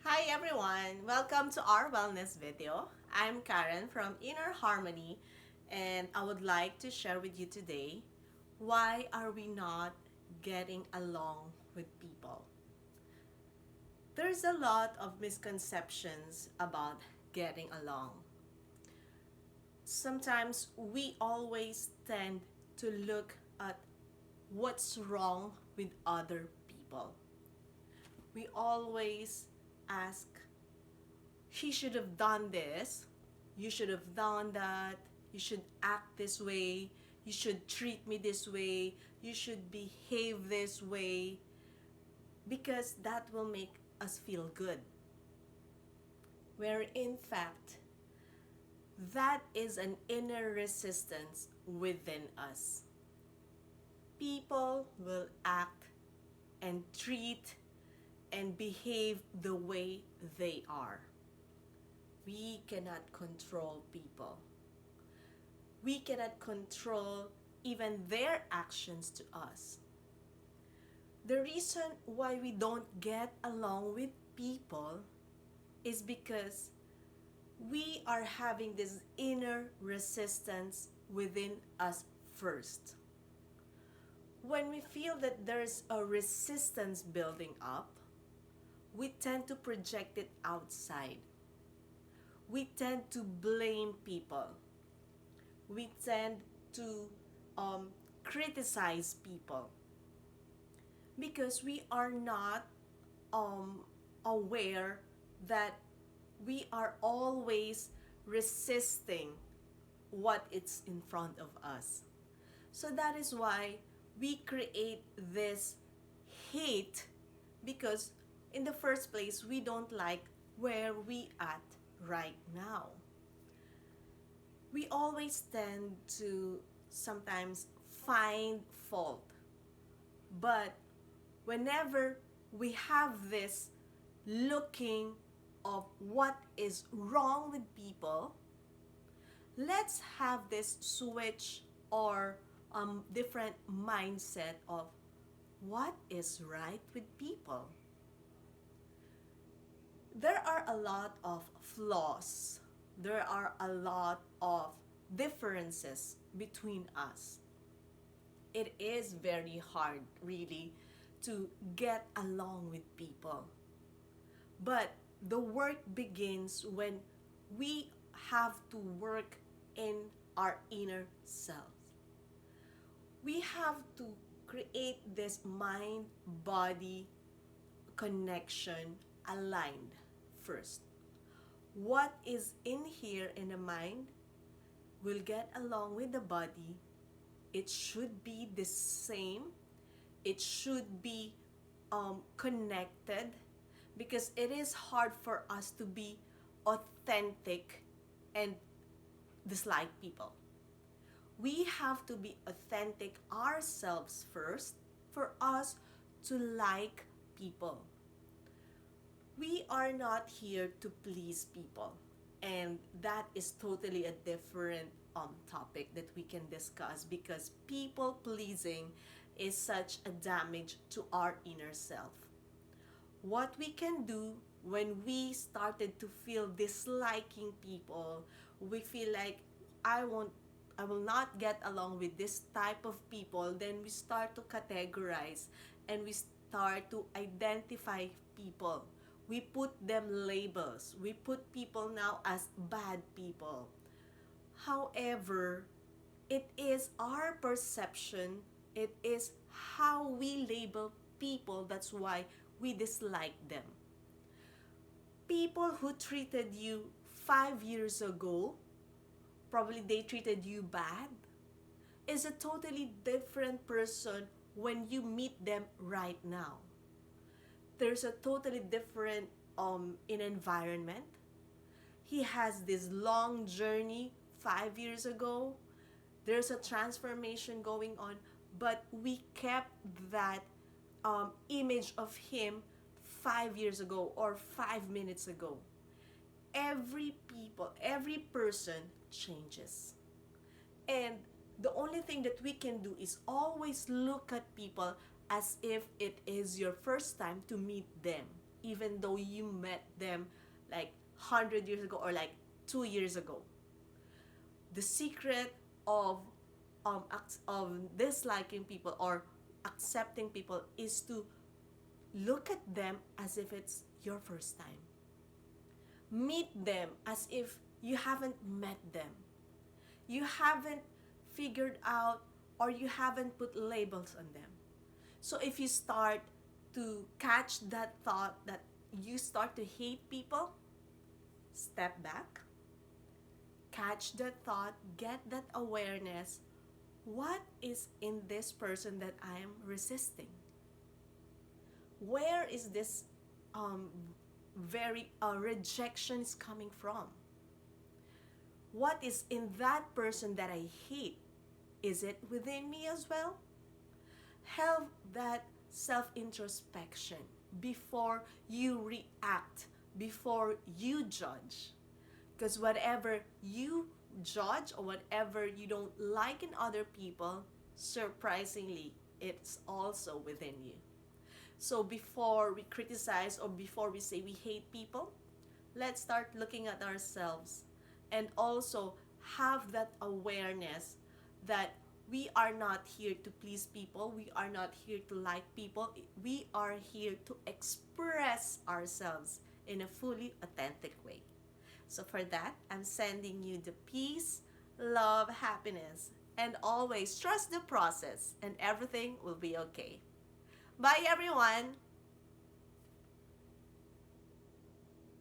Hi everyone! Welcome to our wellness video. I'm Karen from Inner Harmony and I would like to share with you today why are we not getting along with people? There's a lot of misconceptions about getting along. Sometimes we always tend to look at what's wrong with other people. We always ask, she should have done this, you should have done that, you should act this way, you should treat me this way, you should behave this way, because that will make us feel good. Where in fact, that is an inner resistance within us. People will act and treat and behave the way they are. We cannot control people. We cannot control even their actions to us. The reason why we don't get along with people is because we are having this inner resistance within us first. When we feel that there's a resistance building up, we tend to project it outside. We tend to blame people. We tend to um, criticize people because we are not um, aware that we are always resisting what is in front of us. So that is why we create this hate, because in the first place we don't like where we at right now. We always tend to sometimes find fault, but whenever we have this looking of what is wrong with people, let's have this switch or different mindset of what is right with people. There are a lot of flaws, there are a lot of differences between us. It is very hard, really, to get along with people. But the work begins when we have to work in our inner self. We have to create this mind body connection aligned first. What is in here in the mind will get along with the body. It should be the same. It should be connected, because it is hard for us to be authentic and dislike people. We have to be authentic ourselves first for us to like people. We are not here to please people, and that is totally a different topic that we can discuss, because people pleasing is such a damage to our inner self. What we can do when we started to feel disliking people, we feel like I will not get along with this type of people, then we start to categorize and we start to identify people. We put them labels. We put people now as bad people. However, it is our perception, it is how we label people, that's why we dislike them. People who treated you 5 years ago, probably they treated you bad, is a totally different person when you meet them right now. There's a totally different in environment. He has this long journey 5 years ago. There's a transformation going on, but we kept that image of him 5 years ago or 5 minutes ago. Every person changes. And the only thing that we can do is always look at people as if it is your first time to meet them. even though you met them like 100 years ago or like 2 years ago. The secret of disliking people or accepting people is to look at them as if it's your first time. Meet them as if you haven't met them. You haven't figured out or you haven't put labels on them. So if you start to catch that thought that you start to hate people, step back, catch that thought, get that awareness. What is in this person that I am resisting? Where is this very rejection is coming from? What is in that person that I hate? Is it within me as well? Have that self introspection before you react, before you judge. Because whatever you judge or whatever you don't like in other people, surprisingly, it's also within you. So before we criticize or before we say we hate people, let's start looking at ourselves and also have that awareness that we are not here to please people, we are not here to like people, we are here to express ourselves in a fully authentic way. So for that, I'm sending you the peace, love, happiness, and always trust the process and everything will be okay. Bye everyone!